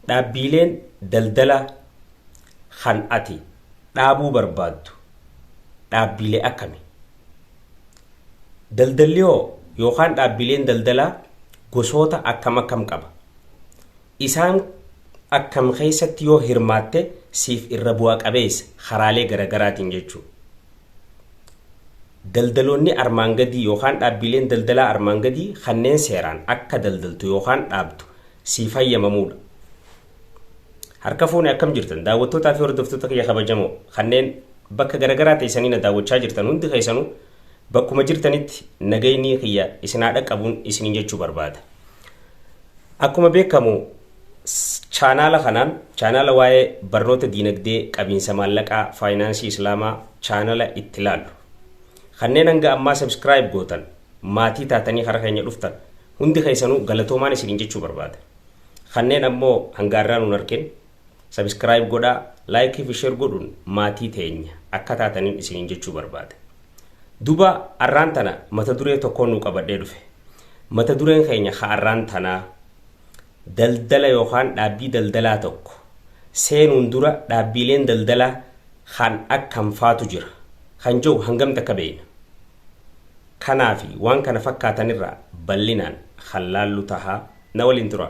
dhaabbileen daldala kan ati dhaabuu barbaaddu dhaabbilee akkami? Daldalli yookaan dhaabbileen daldalaa gosoota akkam qaba? Isaan akkam keessatti yoo hirmaatte siif irra bu'aa qabeessa karaalee garagaraatiin jechuudha. Daldaloonni armaan gadii yookaan dhaabbileen daldalaa armaan gadii kanneen seeraan akka daldaltu yookaan dhaabdu siif hayyamamuudha. Harka fuunee akkam jirtan daawwattootaa fi hordoftoota kiyya kabajamoo kanneen bakka garagaraa teessanii na daawwachaa jirtan hundi keessanuu bakkuma jirtanitti nagayni kiyya isinaa dhaqqabuun isiniin jechuu barbaada. Akkuma beekamu chaanaala kanaan chaanaala waa'ee barnoota diinagdee qabiinsa maallaqaa faayinaansii islaamaa chaanaala itti ilaallu. Kanneen hanga ammaa subscribe gootan maatii taatanii harka keenya dhuftan hundi keessanuu galatoomaan isiniin jechuu barbaada. Kanneen ammoo hanga irraa nuun argin subscribe godhaa like fi share godhuun maatii teenya akka taataniin isiniin jechuu barbaada. Duba arraan tana mata duree tokkoon nu qabadhee dhufe. Mata dureen keenya arraan tanaa daldala yookaan dhaabbii daldalaa tokko seenuun dura dhaabbileen daldalaa kan akkam faatu jira kan jiru hangamta akka beekna. Kanaafi waan kana fakkaatanirraa bal'inaan hallaallu tahaa na waliin tura.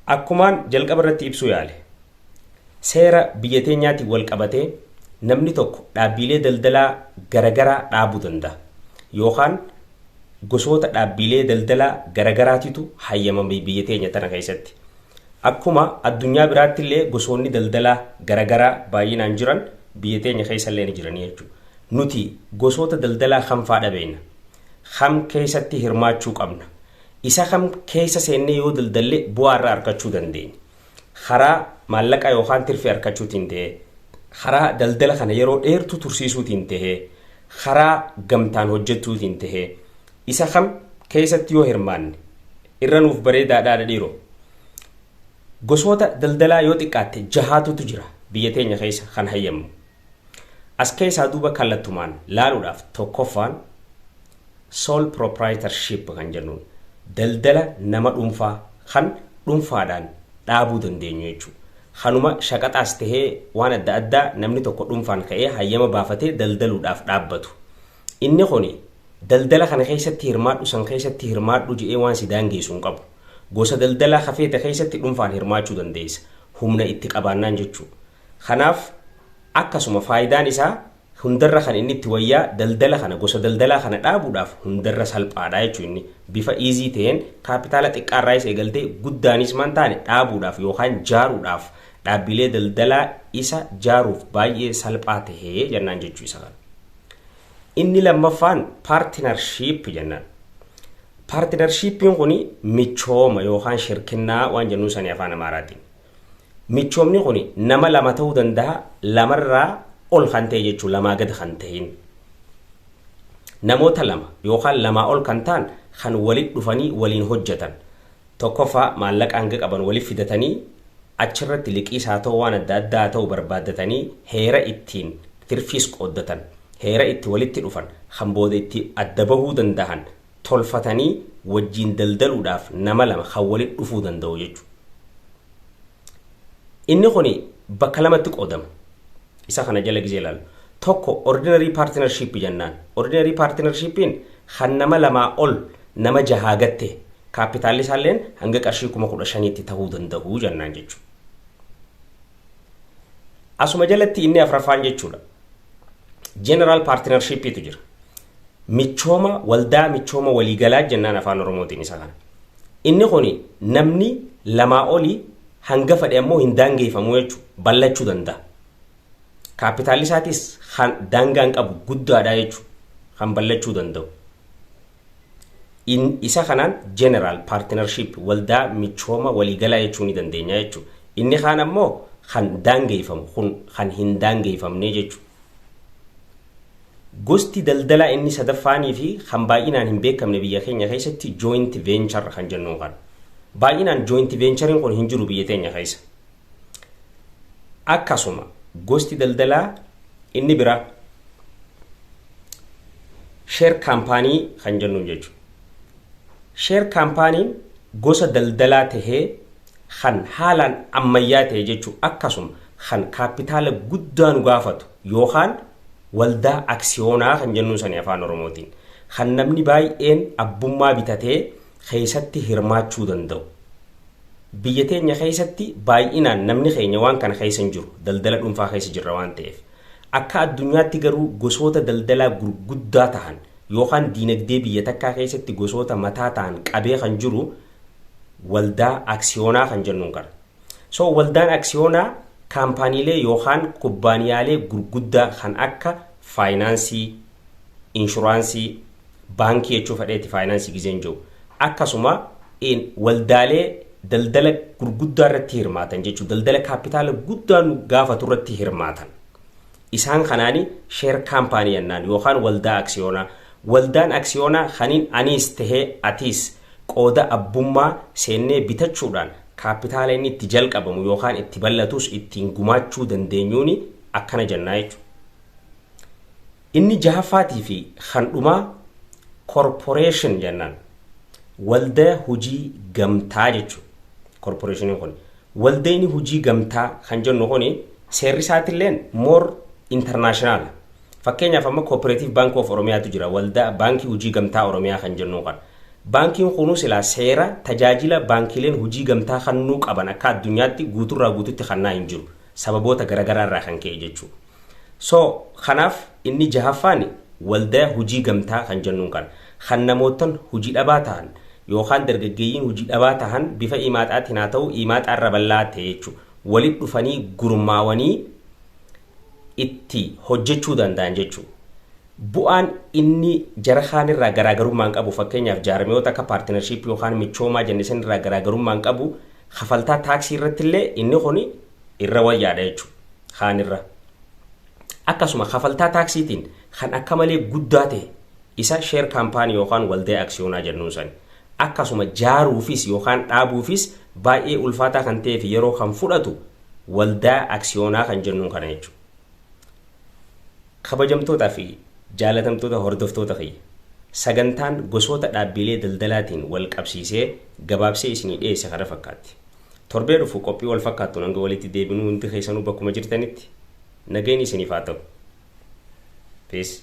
Akkumaan jalqaba irratti ibsuu yaale seera biyya teenyaatiin wal qabatee namni tokko dhaabbilee daldalaa garagaraa dhaabuu danda'a yookaan gosoota dhaabbilee daldalaa garagaraatitu hayyamame biyya teenya tana keessatti. Akkuma addunyaa biraatti illee gosoonni daldalaa garagaraa baay'inaan jiran biyya teenya keessa illee ni jiranii jechuudha. Nuti gosoota daldalaa kam fa'aa beekna? Kam keessatti hirmaachuu qabna? Isa kam keessa seennee yoo daldalle bu'aa irraa argachuu dandeenya? Karaa maallaqaa yookaan tirfii argachuutiin ta'ee, karaa daldala kana yeroo dheertuu tursiisuutiin ta'ee, karaa gamtaan hojjechuutiin ta'ee, isa kam keessatti yoo hirmaanne irra nuuf bareedaadhaa dhiiroo. Gosoota daldalaa yoo xiqqaatte 6tu jira biyya teenya keessa kan hayyamu. As keessaa duuba kallattumaan laaluudhaaf tokkoffaan sole proprietorship kan jennuun daldala nama dhuunfaa kan dhuunfaadhaan dhaabuu dandeenyu jechuudha. Kanuma shaqaxaas tahee waan adda addaa namni tokko dhuunfaan ka'ee hayyama baafatee daldaluudhaaf dhaabbatu. Inni kuni daldala kana keessatti hirmaadhu san keessatti hirmaadhu jedhee waan si daangeessu hin qabu. Gosa daldalaa hafeeta keessatti dhuunfaan hirmaachuu dandeessa. Humna itti qabaannaan jechuudha. Kanaaf akkasuma faayidaan isaa hundarra kan inni itti wayyaa daldala kana gosa daldalaa kana dhaabuudhaaf hundarra salphaadha jechuudha. Inni bifa easy ta'een kaapitaala xiqqaarraa isa eegaltee guddaanis man taane dhaabuudhaaf yookaan jaaruudhaaf dhaabbilee daldalaa isa jaaruuf baay'ee salphaa tahee jennaan jechuu isa kana. Inni lammaffaan partnership jennaan. Partnershipiin kuni michooma yookaan shirkinnaa waan jennu sanii afaan Amaaraatiin. Michoomni kuni nama lama ta'uu danda'a lamarraa ol kan ta'e jechuun lamaa gad kan ta'in. Namoota lama yookaan lamaa ol kan ta'an kan walitti dhufanii waliin hojjetan. Tokkoffaa maallaqa hanga qaban waliif fidatanii achirratti liqiis haa ta'u waan adda addaa ta'u barbaaddatanii heera ittiin tirfiis qooddatan. Heera itti walitti dhufan kan booda itti adda bahuu danda'an. Tolfatanii wajjin daldaluudhaaf nama lama kan walitti dhufuu danda'u jechuudha. Inni kuni bakka lamatti qoodama. Isa kana jala gizee ilaalu. Tokko ordinary partnership jennaan. Ordinary partnershipiin kan nama lamaa ol nama jahaa gatte kaapitaalli isaalleen hanga qarshii 15,000tti ta'uu danda'u jennaan jechuudha. Asuma jalatti inni afraffaan jechuudha. General partnershipiitu jira. Michooma waldaa michooma waliigalaa jennaan afaan Oromootiin isa kana. Inni kuni namni lamaa olii hanga fedhe ammoo hin daangeeffamu jechuudha. Ballachuu danda'a. Kaapitaalli isaatis daangaan qabu guddaadha jechuudha. Kan ballachuu danda'u. Isa kanaan general partnership waldaa michooma waliigalaa jechuu ni dandeenya jechuudha. Inni kaan ammoo kan daangeeffamu kun kan hin daangeeffamne jechuudha. Gosti daldalaa inni sadaffaanii fi kan baay'inaan hin beekamne biyya keenya keessatti joint venture kan jennu kan. Baay'inaan joint venturein kun hin jiru biyya teenya keessa. Akkasuma gosti daldalaa inni bira sheer kaampaanii kan jennuun jechuudha. Sheer kaampaaniin gosa daldalaa tahee kan haalaan ammayyaa ta'e jechuudha. Akkasuma kan kaapitaala guddaa nu gaafatu yookaan waldaa aksiyoonaa kan jennuun sanii afaan Oromootiin kan namni baay'een abbummaa bitatee keessatti hirmaachuu danda'u. Biyya teenya keessatti baay'inaan namni keenya waan kana keessa hin jiru daldala dhuunfaa keessa jirra waan ta'eef. Akka addunyaatti garuu gosoota daldalaa gurguddaa ta'an yookaan diinagdee biyya takkaa keessatti gosoota mataa ta'an qabee kan jiru waldaa aksiyoonaa kan jennuun kana. So waldaan aksiyoonaa kaampaaniilee yookaan kubbaaniyaalee gurguddaa kan akka faayinaansii, inshuraansii, baankii jechuu fedheeti faayinaansii gizeen jiru. Akkasuma waldaalee daldala gurguddaa irratti hirmaatan jechuudha. Daldala kaapitaala guddaa nu gaafatu irratti hirmaatan. Isaan kanaani sheer kaampaanii jennaan yookaan waldaa aksiyoonaa. Waldaan aksiyoonaa kaniin anis tahee atis qooda abbummaa seennee bitachuudhaan kaapitaala inni itti jalqabamu yookaan itti bal'atus ittiin gumaachuu dandeenyuun akkana jennaa jechuudha. Inni jahaffaatii fi kan dhumaa corporation jennaan. Waldaa hojii gamtaa jechuudha. Corporation kun waldaan hojii gamtaa kan jennu kun seerri isaatillee more international. Fakkeenyaaf amma Cooperative Bank of Oromiyaatu jira. Waldaa baankii hojii gamtaa Oromiyaa kan jennu kan. Baankiin kunuun silaa seera tajaajila baankiileen hojii gamtaa kannuu qaban akka addunyaatti guuturraa guututti kannaa hin jiru. Sababoota garaagaraa irraa kan ka'e jechuudha. So kanaaf inni jahaffaan waldaa hojii gamtaa kan jennuun kan. Kan namootan hojii dhabaa ta'an yookaan dargaggeeyyiin hojii dhabaa ta'an bifa imaaxaatiin haa ta'u imaaxaarra bal'aa ta'e jechuudha. Walitti dhufanii gurmaawanii itti hojjechuu danda'an jechuudha. Bu'aan inni jara kaanirraa garaagarummaan qabu fakkeenyaaf jaarmiyoota akka paartinarshiip yookaan michoomaa jennisan irraa garaagarummaan qabu kafaltaa taaksii irratti illee inni kun irra wayyaadha jechuudha. Kaanirra akkasuma kafaltaa taaksiitiin kan akka malee guddaa ta'e isa sheer kaampaanii yookaan waldaa aksiyoonaa jennuun sani. Akkasuma jaaruufis yookaan dhaabuufis baay'ee ulfaataa kan ta'ee fi yeroo kan fudhatu waldaa aksiyoonaa kan jennuun kana jechuudha. Kabajamtootaa fi jaalatamtoota hordoftoota kiyya sagantaan gosoota dhaabbilee daldalaatiin wal qabsiisee gabaabsee isinii dhiyeesse kana fakkaatti. Torbee dhufu qophii wal fakkaattu hanga walitti deebinuu hundi keessanuu bakkuma jirtanitti nageenyi isiniif haa ta'u. Peace.